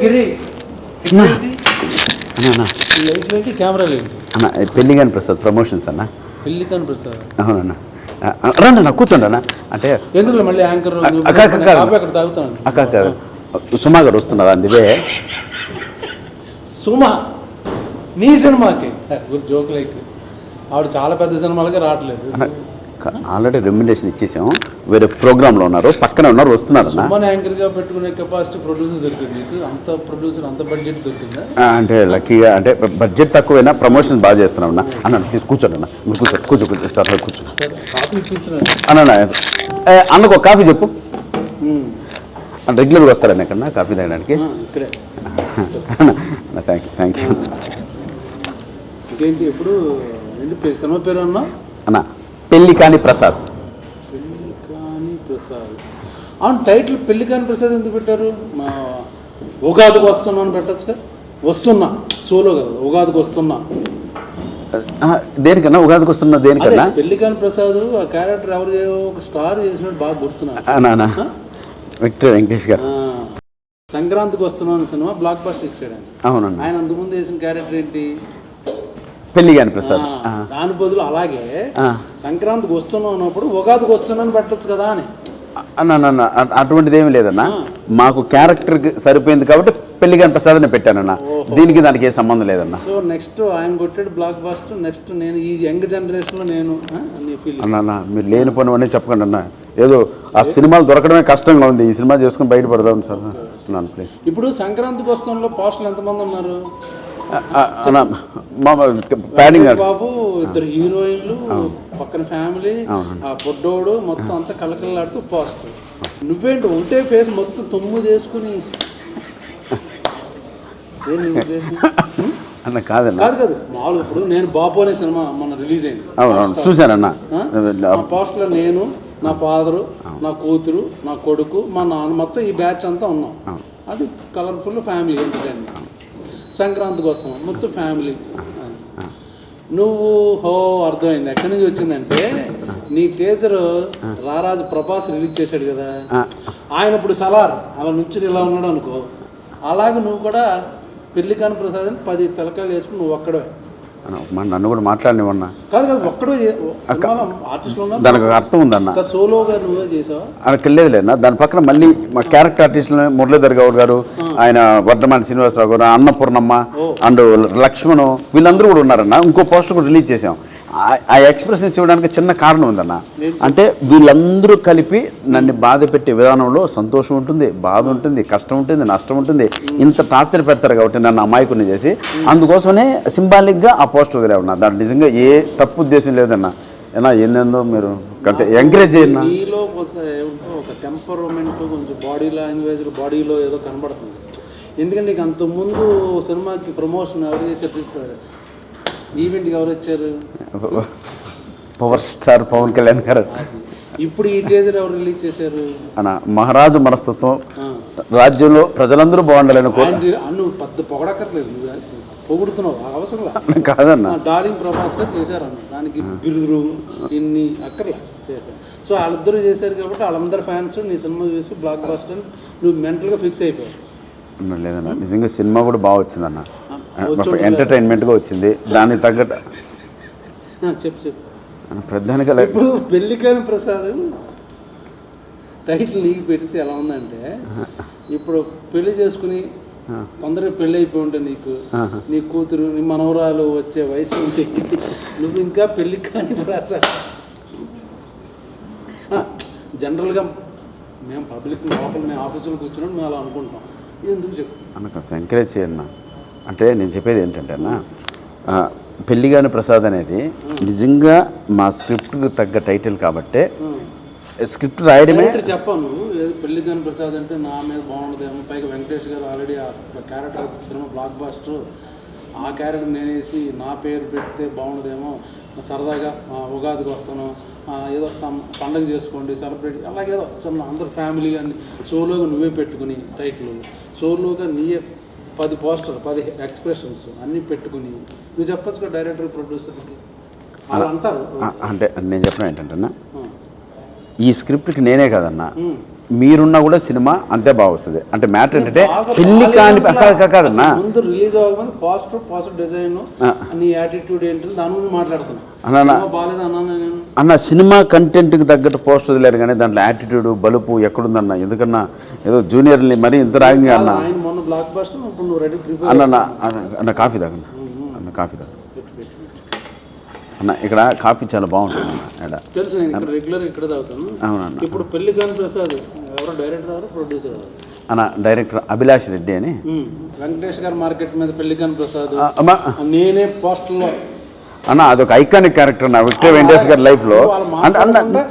గిరి camera లేదు అన్న పెళ్లిగాని Prasad promotions అన్న. పెళ్లికాని ప్రసాద్ అవునన్నా రండి అన్న కూర్చోండి అన్న. అంటే ఎందుకు మళ్ళీ యాంకర్ అక్కడ తాగుతాను. అక్క సుమా గారు వస్తున్నారు అందుకే. సుమా నీ సినిమాకి జోక్ లైక్ ఆవిడ చాలా పెద్ద సినిమాలకి రావట్లేదు. ఆల్రెడీ రెమ్యునరేషన్ ఇచ్చేసాం, వేరే ప్రోగ్రాంలో ఉన్నారు, పక్కనే ఉన్నారు, వస్తున్నారు. సుమన్ యాంకర్గా పెట్టుకునే కెపాసిటీ ప్రొడ్యూసర్ దొరికింది నీకు? అంత ప్రొడ్యూసర్ అంత బడ్జెట్ దొరికిందా? అంటే లక్కీగా అంటే బడ్జెట్ తక్కువైనా ప్రమోషన్ బాగా చేస్తున్నాం అన్న. అన్న ప్లీజ్ కూర్చోండి అన్న, కూర్చో సార్ కూర్చో కాఫీ ఇప్పించిన అన్న. అన్నకు ఒక కాఫీ చెప్పు. రెగ్యులర్గా వస్తారన్న ఇక్కడ కాఫీ తాగడానికి. ఇక్కడే థ్యాంక్ యూ. ఇంకేంటి ఎప్పుడు ఏంటి సినిమా పేరు అన్నా? అన్న పెళ్లికాని ప్రసాద్. పెళ్లికాని ప్రసాద్. అవును, టైటిల్ పెళ్లికాని ప్రసాద్ ఎందుకు పెట్టారు? మా ఉగాదికి వస్తున్నా అని పెట్టచ్చుగా. వస్తున్నా సోలో కదా, ఉగాదికి వస్తున్నా దేనికన్నా? ఉగాదికి వస్తున్నా దేనికన్నా? పెళ్లికాని ప్రసాద్ ఆ క్యారెక్టర్ ఎవరు ఒక స్టార్ చేసినట్టు బాగా గుర్తున్నా. విక్టర్ వెంకటేష్ గారు సంక్రాంతికి వస్తున్నాను సినిమా బ్లాక్ బస్టర్ ఇచ్చాడు ఆయన. అవునండి. ఆయన అంతకుముందు వేసిన క్యారెక్టర్ ఏంటి? పెళ్లిగాని ప్రసాద్. దాని బదులు అలాగే సంక్రాంతికి వస్తున్నాం అన్నప్పుడు ఉగాదికి వస్తున్నాను పెట్టచ్చు కదా అని అన్న. అటువంటిది ఏమి లేదన్న, మాకు క్యారెక్టర్కి సరిపోయింది కాబట్టి పెళ్లిగాని ప్రసాద్ అని పెట్టానన్న. దీనికి దానికి ఏ సంబంధం లేదన్న. సో నెక్స్ట్ ఆయన కొట్టాడు బ్లాక్ బస్టర్, నెక్స్ట్ నేను ఈ యంగ్ జనరేషన్లో నేను అన్న మీరు లేని పని అన్నీ చెప్పకండి అన్న. ఏదో ఆ సినిమాలు దొరకడమే కష్టంగా ఉంది, ఈ సినిమా చేసుకుని బయటపడదాం సార్ అన్నాను ప్లీజ్. ఇప్పుడు సంక్రాంతికి వస్తున్న పోస్టులు ఎంతమంది ఉన్నారు? బాబు, ఇద్దరు హీరోయిన్లు, పక్కన ఫ్యామిలీ, ఆ పొడ్డోడు, మొత్తం అంతా కలకలాడుతూ పోస్టర్. నువ్వేంటి ఒకటే ఫేస్ మొత్తం 9 వేసుకుని అన్న? కాదన్న, కాదు మామూలుగా. ఇప్పుడు నేను బాబు అనే సినిమా మొన్న రిలీజ్ అయింది. అవును చూశానన్న. పోస్ట్లో నేను, నా ఫాదరు, నా కూతురు, నా కొడుకు, మా నాన్న, మొత్తం ఈ బ్యాచ్ అంతా ఉన్నాం. అది కలర్ఫుల్ ఫ్యామిలీ ఎంటర్టైన్మెంట్. సంక్రాంతికి వస్తాం మొత్తం ఫ్యామిలీ. నువ్వు అర్థమైంది ఎక్కడి నుంచి వచ్చిందంటే, నీ టీజర్ రారాజు ప్రభాస్ రిలీజ్ చేశాడు కదా, ఆయన ఇప్పుడు సలార్ అలా నుంచి ఇలా ఉన్నాడు అనుకో, అలాగే నువ్వు కూడా పెళ్లికాని ప్రసాద్ అని 10 తలకాయలు వేసుకుని నువ్వు ఒక్కడే. నన్ను కూడా మాట్లాడినవన్నా. కాదు ఒక్కడే ఆర్టిస్టులు ఉన్నా, దానికి అర్థం ఉందన్న. సోలోగా నువ్వే చేసావా? అక్కడ లేదులేదన్న. దాని పక్కన మళ్ళీ మా క్యారెక్టర్ ఆర్టిస్టులు మురళీధర్ గౌడ్ గారు, ఆయన వర్ధమాన శ్రీనివాసరావు గారు, అన్నపూర్ణమ్మ అండ్ లక్ష్మణ్, వీళ్ళందరూ కూడా ఉన్నారన్న. ఇంకో పోస్టర్ కూడా రిలీజ్ చేసాం. ఆ ఎక్స్ప్రెషన్స్ ఇవ్వడానికి చిన్న కారణం ఉందన్న. అంటే వీళ్ళందరూ కలిపి నన్ను బాధ పెట్టే విధానంలో సంతోషం ఉంటుంది, బాధ ఉంటుంది, కష్టం ఉంటుంది, నష్టం ఉంటుంది. ఇంత టార్చర్ పెడతారు కాబట్టి నన్ను అమాయకుని చేసి, అందుకోసమనే సింబాలిక్గా ఆ పోస్టర్ వదిలే ఉన్నా. దాంట్లో నిజంగా ఏ తప్పు ఉద్దేశం లేదన్న. ఏనా ఏందేందో మీరు ఎంకరేజ్ చేయండి. నీలో ఒక టెంపరమెంట్, కొంచెం బాడీ లాంగ్వేజ్, బాడీలో ఏదో కనబడుతుంది. ఎందుకంటే నీకు అంతకుముందు సినిమాకి ప్రమోషన్ ఎవరు చేసేటట్టు, ఈవెంట్కి ఎవరు వచ్చారు? పవర్ స్టార్ పవన్ కళ్యాణ్ గారు. ఇప్పుడు ఈ టీజర్ ఎవరు రిలీజ్ చేశారు? అన్న మహారాజు మనస్తత్వం, రాజ్యంలో ప్రజలందరూ బాగుండాలని నువ్వు పెద్ద పొగడక్కర్లేదు, పొగుడుతున్నావు అవసరం కాదన్న. డార్లింగ్ ప్రభాస్ గారు చేశారు అన్న, దానికి బిరుదులు ఇన్ని అక్కర్లే చేశారు. సో వాళ్ళిద్దరూ చేశారు కాబట్టి వాళ్ళందరూ ఫ్యాన్స్ నీ సినిమా చూసి బ్లాక్ బస్టర్ నువ్వు మెంటల్గా ఫిక్స్ అయిపోయావు. లేదన్న, నిజంగా సినిమా కూడా బాగా వచ్చిందన్న, ఎంటర్టైన్మెంట్గా వచ్చింది. దానికి తగ్గట్టు చెప్పు ప్రధానిగా ఇప్పుడు పెళ్లికాని ప్రసాద్ టైటిల్ నీకు పెడితే ఎలా ఉందంటే, ఇప్పుడు పెళ్లి చేసుకుని తొందరగా పెళ్ళి అయిపోయి ఉంటే నీకు, నీ కూతురు, నీ మనవరాలు వచ్చే వయసు ఉంటే నువ్వు ఇంకా పెళ్లికాని ప్రసాద్. జనరల్గా మేము పబ్లిక్ లోపల మేము ఆఫీసులో కూర్చున్నాం, మేము అలా అనుకుంటాం. ఎందుకు చెప్పు అన్న, ఎంకరేజ్ చేయన్నా. అంటే నేను చెప్పేది ఏంటంటే అన్న, పెళ్లిగాని ప్రసాద్ అనేది నిజంగా మా స్క్రిప్ట్కి తగ్గ టైటిల్ కాబట్టే స్క్రిప్ట్ రాయడమే. చెప్పాను పెళ్లిగాని ప్రసాద్ అంటే నా మీద బాగుండదేమో, పైగా వెంకటేష్ గారు ఆల్రెడీ ఆ క్యారెక్టర్ సినిమా బ్లాక్ బస్టర్, ఆ క్యారెక్టర్ నేనేసి నా పేరు పెడితే బాగుండదేమో, సరదాగా ఉగాదికి వస్తాను, ఏదో పండగ చేసుకోండి సెలబ్రేట్, అలాగేదో చిన్న అందరు ఫ్యామిలీ అని సోలోగా నువ్వే పెట్టుకుని టైటిల్, సోలోగా నీయే 10 పోస్టర్ 10 ఎక్స్ప్రెషన్స్ అన్నీ పెట్టుకుని నువ్వు చెప్పచ్చు కదా డైరెక్టర్ ప్రొడ్యూసర్కి. అలా అంటారు. అంటే నేను చెప్పిన ఏంటంటే ఈ స్క్రిప్ట్కి నేనే కదన్నా, మీరున్నా కూడా సినిమా అంతే బాగా వస్తుంది. అంటే మ్యాటర్ ఏంటంటే బాగా పెళ్లి కాని కాదన్నా, అసలు ముందు రిలీజ్ అవ్వకముందు పాజిటివ్ డిజైన్ నీ యాటిట్యూడ్ ఏంటి దాని గురించి మాట్లాడుతున్నా. బాగాలేదు అన్నా నేను అన్న సినిమా కంటెంట్కి తగ్గట్టు పోస్ట్ వదిలేరు కానీ దాంట్లో యాటిట్యూడ్ బలుపు ఎక్కడుందన్న. ఎందుకన్నా ఏదో జూనియర్ని మరీ ఇంత రాగింగ్ అన్న. ఆయన మొన్న బ్లాక్ బస్టర్ ఇప్పుడు నువ్వు రెడీ ప్రిపేర్ అన్న కాఫీ తాగన్న, అన్న కాఫీ తాగ అన్న. ఇక్కడ కాఫీ చాలా బాగుంటుంది అన్న. తెలుసు, నేను ఇక్కడ రెగ్యులర్ ఇక్కడ తాగుతాను. అవునన్న. ఇప్పుడు పెళ్లి కాని ప్రసాద్ ఎవరో డైరెక్టర్ ఎవరు ప్రొడ్యూసర్ ఎవరు అన్న? డైరెక్టర్ అభిలాష్ రెడ్డి అని. వెంకటేష్ గారు మార్కెట్ మీద పెళ్లి కాని ప్రసాద్ అమ్మా నేనే పోస్టర్లో అన్న అదొక ఐకానిక్ క్యారెక్టర్ నా విక్టర్ వెంకటేష్ గారి లైఫ్లో. అంటే అన్న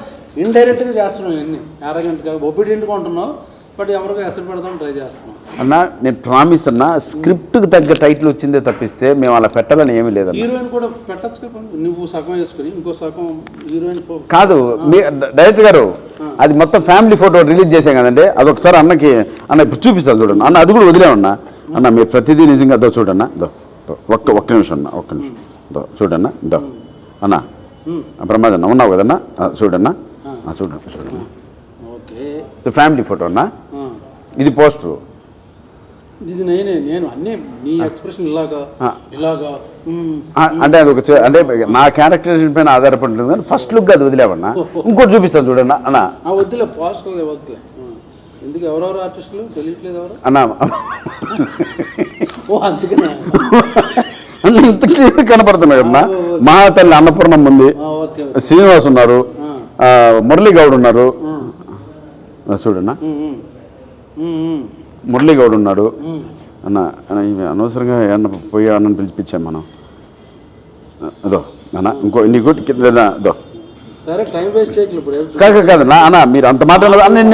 ఇండైరెక్ట్గా చేస్తున్నావు ఇవన్నీ అరగంటగా ఒబీడియంట్గా ఉంటున్నావు, బట్ ఎవరికో ఎసరు పెడదాం ట్రై చేస్తున్నాం. అన్న నేను ప్రామిస్ అన్న, స్క్రిప్ట్కి తగ్గ టైటిల్ వచ్చిందే తప్పిస్తే మేము అలా పెట్టాలని ఏమీ లేదన్న. హీరోయిన్ కూడా పెట్టచ్చు కదా, నువ్వు సగం వేసుకుని ఇంకో సగం హీరోయిన్ కాదు. మీ డైరెక్టర్ గారు అది మొత్తం ఫ్యామిలీ ఫోటో రిలీజ్ చేసాం కదండి, అదొకసారి అన్నకి అన్న ఇప్పుడు చూపిస్తాను చూడండి అన్న. అది కూడా వదిలేమన్నా అన్న, మీరు ప్రతిదీ నిజంగా దో చూడన్న. ఒక్క నిమిషం అన్న, ఒక్క నిమిషం దో చూడన్నా. దో అన్న ప్రమాదన్న ఉన్నావు కదన్నా, చూడన్నా చూడన్నా. ఓకే ఫ్యామిలీ ఫోటో అన్న, ఇది పోస్టరు. ఇది నేను అన్నీ నీ ఎక్స్ప్రెషన్ ఇలాగా అంటే అది ఒక అంటే నా క్యారెక్టరైజేషన్ పైన ఆధారపడి ఉంటుంది కానీ ఫస్ట్ లుక్ అది వదిలేవన్నా. ఇంకోటి చూపిస్తాను చూడన్నా అన్న. వద్దులే పోస్ట్ వద్దులే. ఎందుకు ఎవరెవరు ఆర్టిస్టులు తెలియట్లేదు ఎవరు అన్న? ఓ అందుకనే ఇంత క్లియర్ కనపడుతున్నాయి కదన్నా. మహాతల్లి అన్నపూర్ణం ఉంది, శ్రీనివాస్ ఉన్నారు, మురళీ గౌడ్ ఉన్నారు చూడన్నా, మురళీ గౌడ్ ఉన్నాడు అన్న. అనవసరంగా ఏమన్నా పోయి అన్నని పిలిపించాం మనం. అదో అన్న ఇంకో నీకు దో సరే టైం వేస్ట్ చేయట్లేదు ఇప్పుడు. కాదు నా అన్న, మీరు అంత మాట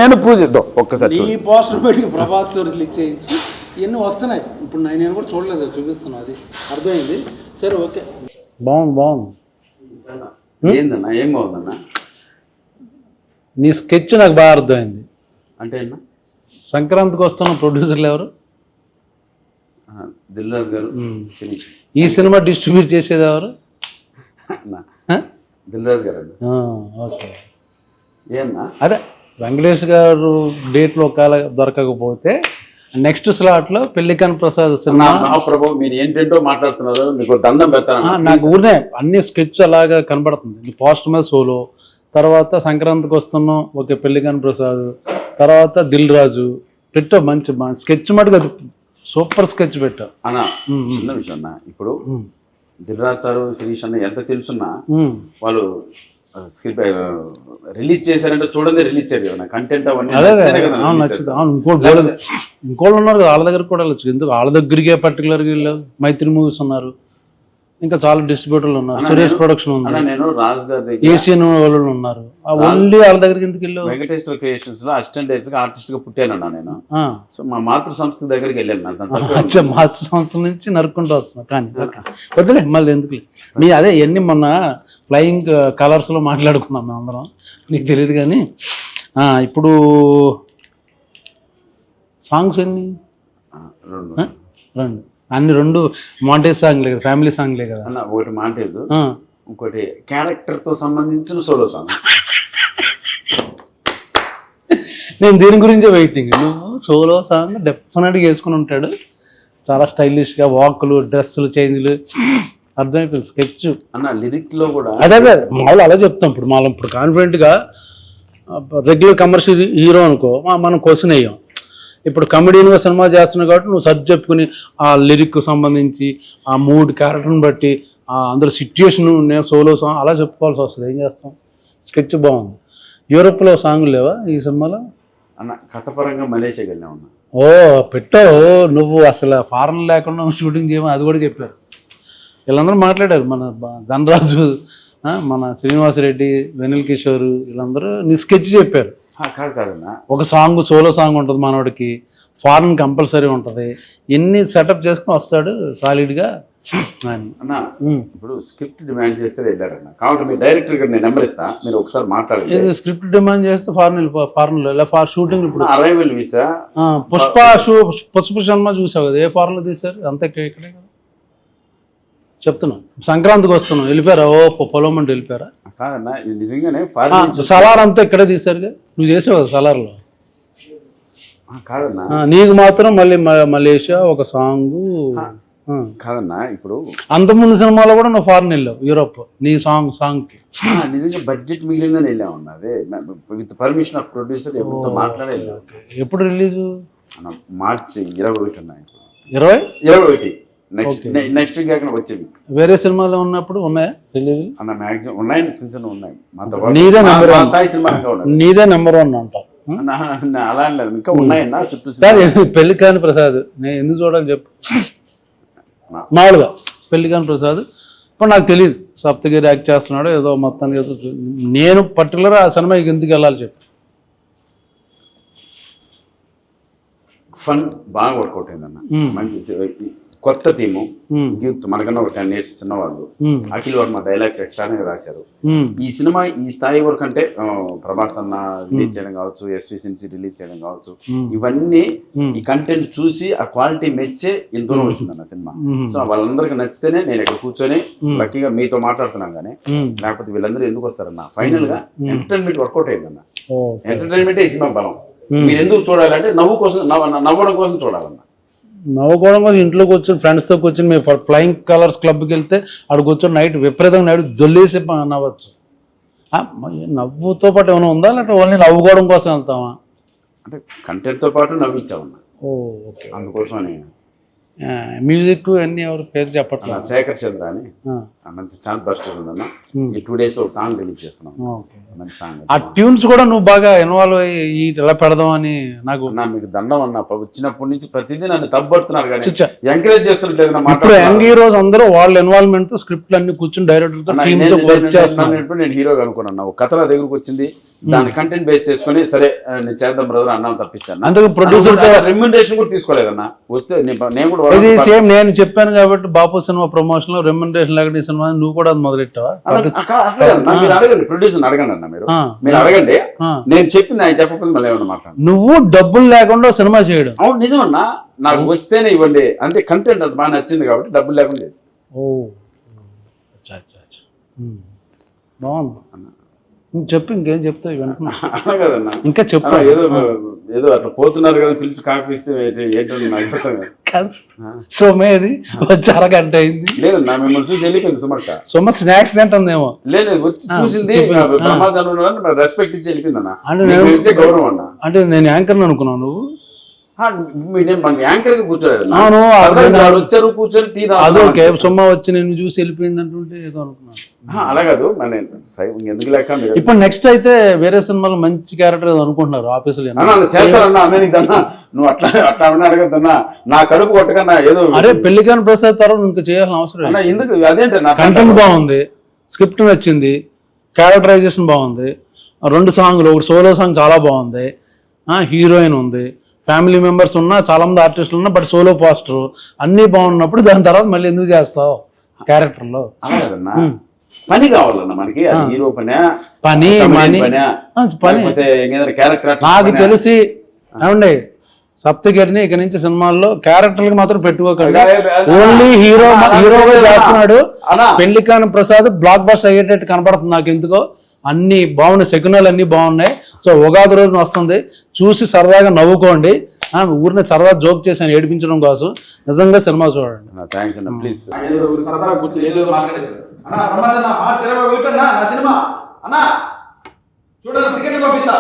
నేను ప్రూవ్ చేద్దాం ఒక్కసారి. ఈ పోస్టర్ పెట్టి ప్రభాస్ రిలీజ్ చేయించి ఇవన్నీ వస్తున్నాయి. ఇప్పుడు నేను కూడా చూడలేదు, చూపిస్తున్నా, అది అర్థమైంది. సరే ఓకే, బాగుంది. ఏందన్నా? ఏం బాగుందన్నా? నీ స్కెచ్ నాకు బాగా అర్థమైంది. అంటే అన్న సంక్రాంతికి వస్తున్న ప్రొడ్యూసర్లు ఎవరు? దిల్ రాజు గారు. ఈ సినిమా డిస్ట్రిబ్యూట్ చేసేది ఎవరు? దిల్ రాజు గారు. ఓకే. ఏమన్నా అదే వెంకటేష్ గారు డేట్లో ఒకవేళ దొరకకపోతే నెక్స్ట్ స్లాట్లో పెళ్లికాని ప్రసాద్ సినిమా. ప్రభు మీరు ఏంటంటో మాట్లాడుతున్నారు, మీకు దండం పెడతాను. నాకు ఊరినే అన్ని స్కెచ్ అలాగా కనబడుతుంది. పోస్ట్ మీద సోలో, తర్వాత సంక్రాంతికి వస్తున్నాం ఓకే పెళ్లికాని ప్రసాద్, తర్వాత దిల్ రాజు పెట్టావు. మంచి స్కెచ్ మటుకు అది సూపర్ స్కెచ్ పెట్టావు అన్న. చిన్న విషయం అన్న, ఇప్పుడు దిల్ రాజు సారు శిరీష్ అన్న ఎంత తెలుసున్నా వాళ్ళు స్క్రిప్ట్ రిలీజ్ చేశారంటే చూడండి రిలీజ్ చేయరు కదా కంటెంట్ అవన్నీ. ఇంకోళ్ళు ఉన్నారు కదా వాళ్ళ దగ్గర కూడా వెళ్ళచ్చు. ఎందుకు వాళ్ళ దగ్గరికే పర్టికులర్గా వెళ్ళావు? మైత్రి మూవీస్ ఉన్నారు, ఇంకా చాలా డిస్ట్రిబ్యూటర్లు ఉన్నారు, సురేష్ ప్రొడక్షన్ ఉంది, నేను రాజు గారి ఏషియన్ వాళ్ళు ఉన్నారు. ఓన్లీ వాళ్ళ దగ్గరికి ఎందుకు వెళ్ళావు? వెంకటేశ్వర క్రియేషన్స్ లో అసిస్టెంట్ డైరెక్టర్ ఆర్టిస్ట్ గా పుట్టానన్నా నేను. సో మా మాతృ సంస్థ దగ్గరికి వెళ్ళాను. మాతృ సంస్థ నుంచి నరుక్కుంటూ వస్తున్నా. కానీ వద్దులే మళ్ళీ ఎందుకు నీ అదే ఎన్ని మొన్న ఫ్లయింగ్ కలర్స్ లో మాట్లాడుకున్నాం మేము అందరం, నీకు తెలియదు. కానీ ఇప్పుడు సాంగ్స్ ఎన్ని? రెండు. అన్ని రెండు మాంటేజ్ సాంగ్లే కదా, ఫ్యామిలీ సాంగ్లే కదా అన్న. ఒకటి మాంటేజ్, ఇంకోటి క్యారెక్టర్ తో సంబంధించిన సోలో సాంగ్. నేను దీని గురించే వెయిటింగ్. నువ్వు సోలో సాంగ్ డెఫినెట్గా వేసుకుని ఉంటాడు, చాలా స్టైలిష్గా వాకులు, డ్రెస్సులు, చేంజ్లు అర్థమైపోయింది. స్కెచ్ అన్న లిరిక్ లో కూడా అదే మామూలు అలా చెప్తాం. ఇప్పుడు మనం ఇప్పుడు కాన్ఫిడెంట్గా రెగ్యులర్ కమర్షియల్ హీరో అనుకో మనం క్వశ్చన్ వేయం. ఇప్పుడు కమెడీన్గా సినిమా చేస్తున్నావు కాబట్టి నువ్వు సర్చ్ చెప్పుకుని ఆ లిరిక్ సంబంధించి ఆ మూడ్ క్యారెక్టర్ని బట్టి అందరూ సిచ్యుయేషన్ నేను సోలో సాంగ్ అలా చెప్పుకోవాల్సి వస్తుంది. ఏం చేస్తాం? స్కెచ్ బాగుంది. యూరోప్లో సాంగ్లు లేవా ఈ సినిమాలో? అన్న కథపరంగా మలేషియాకి వెళ్ళా ఉన్నా. ఓ పెట్టావు నువ్వు, అసలు ఫారెన్ లేకుండా షూటింగ్ చేయమని అది కూడా చెప్పారు. వీళ్ళందరూ మాట్లాడారు, మన ధనరాజు, మన శ్రీనివాసరెడ్డి, వెనిల్ కిషోర్, వీళ్ళందరూ నీ స్కెచ్ చెప్పారు. కాదన్నా ఒక సాంగ్ సోలో సాంగ్ ఉంటుంది మనోడికి, ఫారెన్ కంపల్సరీ ఉంటుంది, ఎన్ని సెటప్ చేసుకుని వస్తాడు సాలిడ్గా అన్న. ఇప్పుడు స్క్రిప్ట్ డిమాండ్ చేస్తే వెళ్ళారన్న, కాబట్టి మీ డైరెక్టర్ గారు నేను నెంబర్ ఇస్తా, మీరు ఒకసారి మాట్లాడండి. స్క్రిప్ట్ డిమాండ్ చేస్తే ఫారెన్లో ఇలా షూటింగ్. ఇప్పుడు అరైవల్ వీసా పుష్ప సినిమా చూసావు కదా, ఏ ఫారెన్లో తీశారు? అంతే ఇక్కడే కదా చెప్తున్నా. సంక్రాంతికి వస్తున్నాం వెళ్ళిపోయారా? ఓ పొలం అంటే వెళ్ళిపోయారా? కాదన్నా ఇది నిజంగానే సలార్ అంతా ఇక్కడే తీశారుగా, నువ్వు చేసావు కదా సలార్లో. కాదన్నా నీకు మాత్రం మళ్ళీ మలేషియా ఒక సాంగ్. కాదన్నా ఇప్పుడు అంతకుముందు సినిమాలో కూడా నువ్వు ఫారెన్ వెళ్ళావు, యూరోప్, నీ సాంగ్కి. నిజంగా బడ్జెట్ మిగిలిన వెళ్ళామన్నా. అదే విత్ పర్మిషన్ ఆఫ్ ప్రొడ్యూసర్ ఎవరితో మాట్లాడే వెళ్ళాం. ఎప్పుడు రిలీజు? మార్చి 21 అన్నా. 21 నెక్స్ట్ వీక్ అక్కడ వచ్చే వీక్. వేరే సినిమాలో ఉన్నప్పుడు ఉన్నాయా రిలీజ్? అన్న మ్యాక్సిమం ఉన్నాయి, చిన్న చిన్న ఉన్నాయి. మాతో నీదే నెంబర్ వన్ స్థాయి సినిమా నీదే నెంబర్ వన్ అంటావు. అలా లేదు, ఇంకా ఉన్నాయన్నా చుట్టూ. పెళ్లి కాని ప్రసాద్ నేను ఎందుకు చూడాలి చెప్పు. మామూలుగా పెళ్లి కాని ప్రసాద్ ఇప్పుడు నాకు తెలియదు, సప్తగిరి యాక్ట్ చేస్తున్నాడు ఏదో మొత్తానికి ఏదో. నేను పర్టికులర్ ఆ సినిమాకి ఎందుకు వెళ్ళాలి చెప్పు. ఫన్ బాగా వర్కౌట్ అయిందన్న. మంచి కొత్త టీము, యూత్, మనకన్నా ఒక 10 years చిన్నవాళ్ళు. అఖిల్ వర్మ డైలాగ్స్ ఎక్స్ట్రానే రాశారు. ఈ సినిమా ఈ స్థాయి వరకు అంటే ప్రభాస్ అన్న రిలీజ్ చేయడం కావచ్చు, ఎస్వి సిన్సి రిలీజ్ చేయడం కావచ్చు, ఇవన్నీ ఈ కంటెంట్ చూసి ఆ క్వాలిటీ మెచ్చే ఇంత దూరం వచ్చిందన్న సినిమా. సో వాళ్ళందరికీ నచ్చితేనే నేను ఇక్కడ కూర్చొని లక్కీగా మీతో మాట్లాడుతున్నాను. కానీ లేకపోతే వీళ్ళందరూ ఎందుకు వస్తారన్న? ఫైనల్ గా ఎంటర్టైన్మెంట్ వర్కౌట్ అయిందన్న. ఎంటర్టైన్మెంట్ ఈ సినిమా బలం. మీరు ఎందుకు చూడాలంటే నవ్వు కోసం, నవ్వడం కోసం చూడాలన్న. నవ్వుకోవడం కోసం ఇంట్లోకి వచ్చి ఫ్రెండ్స్తో కూర్చొని మేము ఫ్లయింగ్ కలర్స్ క్లబ్కి వెళ్తే అక్కడికి కూర్చొని నైట్ విపరీతంగా నైట్ జొల్లేసి నవ్వచ్చు. నవ్వుతో పాటు ఏమైనా ఉందా, లేకపోతే ఓన్లీ నవ్వుకోవడం కోసం వెళ్తామా? అంటే కంటెంట్తో పాటు నవ్వించామన్నా. ఓకే. అందుకోసమని మ్యూజిక్ అన్ని ఎవరు పేరు చెప్పట్లేదు. శేఖర్ చంద్ర అని మంచి ఛాన్స్ బస్ట్ ఉందన్న. ఈ 2 days లో ఒక సాంగ్ రిలీజ్ చేస్తున్నాం. మంచి సాంగ్. ఆ ట్యూన్స్ కూడా నువ్వు బాగా ఇన్వాల్వ్ అయ్యి ఎలా పెడదాం అని నాకు. మీకు దండం అన్న, వచ్చినప్పటి నుంచి ప్రతిదీ నన్ను తప్పడుతున్నారు కానీ ఎంకరేజ్ చేస్తున్నట్లేదు. ఇప్పుడు యంగ్ హీరోస్ అందరూ వాళ్ళ ఇన్వాల్వ్మెంట్ తో స్క్రిప్ట్లు అన్ని కూర్చొని డైరెక్టర్ నేను హీరోగా అనుకున్నాను. ఒక కథ నా దగ్గరకు వచ్చింది, దాని కంటెంట్ బేస్ చేసుకుని సరే నేను చేద్దాం బ్రదర్ అన్నాను తప్పిస్తాను. అందుకు ప్రొడ్యూసర్ రెమ్యునరేషన్ కూడా తీసుకోలేదన్నా. వస్తే నేను కూడా ఇది సేమ్ నేను చెప్పాను కాబట్టి బాపు సినిమా ప్రమోషన్ లో రెమ్యునరేషన్ లేకుండా ఈ సినిమా నువ్వు కూడా మొదలెట్టావా? మీరు అడగండి, ప్రొడ్యూసర్ అడగండి అన్న. మీరు అడగండి, నేను చెప్పింది ఆయన చెప్పకపోతే మళ్ళీ ఏమన్నా మాట్లాడు. నువ్వు డబ్బులు లేకుండా సినిమా చేయడం. అవును నిజమన్నా, నాకు వస్తేనే ఇవ్వండి అంతే. కంటెంట్ అది బాగా నచ్చింది కాబట్టి డబ్బులు లేకుండా చేసి. బాగుంది, చెప్పు. ఇంకేం చెప్తావు అన్నా కదన్నా? ఇంకా చెప్పు. ఏదో అట్లా పోతున్నారు కదా, పిలిచి కాఫీ ఇస్తే ఏంటో నాకు కాదు. సోమేది వచ్చి అరగంట అయింది. లేదన్నా, మిమ్మల్ని చూసి వెళ్ళిపోయింది సుమక్క. సోమ స్నాక్స్ తింటుందేమో. లేదు వచ్చి చూసింది, రెస్పెక్ట్ ఇచ్చి వెళ్ళిపోయింది అన్న. అంటే గౌరవం అన్న. అంటే నేను యాంకర్ అనుకున్నాను. నువ్వు యాంకర్ గా కూర్చోలేదు. వచ్చారు కూర్చొని టీ అదొకే. సొమ్మ వచ్చి నేను చూసి వెళ్ళిపోయింది అంటుంటే ఏదో అనుకున్నాను. అలా కాదు, ఎందుకు లేక. ఇప్పుడు నెక్స్ట్ అయితే వేరే సినిమాలో మంచి క్యారెక్టర్ అనుకుంటున్నారు ఆఫీసులో. చేస్తారన్నా అన్న, నువ్వు అట్లా అట్లా అడగద్దన్నా. నా కడుపు కొట్టకన్నా ఏదో. అరే పెళ్లికాని ప్రసాద్ తర్వాత ఇంకా చేయాల్సిన అవసరం ఎందుకు? అదేంటే కంటెంట్ బాగుంది, స్క్రిప్ట్ నచ్చింది, క్యారెక్టరైజేషన్ బాగుంది, 2 సాంగ్లు, ఒకటి సోలో సాంగ్ చాలా బాగుంది, హీరోయిన్ ఉంది, ఫ్యామిలీ మెంబర్స్ ఉన్నా, చాలా మంది ఆర్టిస్టులు ఉన్నా, బట్ సోలో పోస్టర్ అన్నీ బాగున్నప్పుడు దాని తర్వాత మళ్ళీ ఎందుకు చేస్తావు క్యారెక్టర్లో? పని కావాలన్నా మనకి. హీరో పని క్యారెక్టర్. నాకు తెలిసి ఏమండి సప్తగిరిని ఇక నుంచి సినిమాల్లో క్యారెక్టర్కి మాత్రం పెట్టుకోకండి. ఓన్లీ హీరోగా చేస్తున్నాడు. పెళ్లికాని ప్రసాద్ బ్లాక్ బస్టర్ అయ్యేటట్టు కనపడుతుంది నాకు ఎందుకో. అన్ని బాగున్నాయి, శకునాలు అన్ని బాగున్నాయి. సో ఉగాది రోజున వస్తుంది, చూసి సరదాగా నవ్వుకోండి. ఊరిని సరదా జోక్ చేశాను ఏడిపించడం కోసం. నిజంగా సినిమా చూడండి. చూడండి, టికెట్ పంపిస్తా.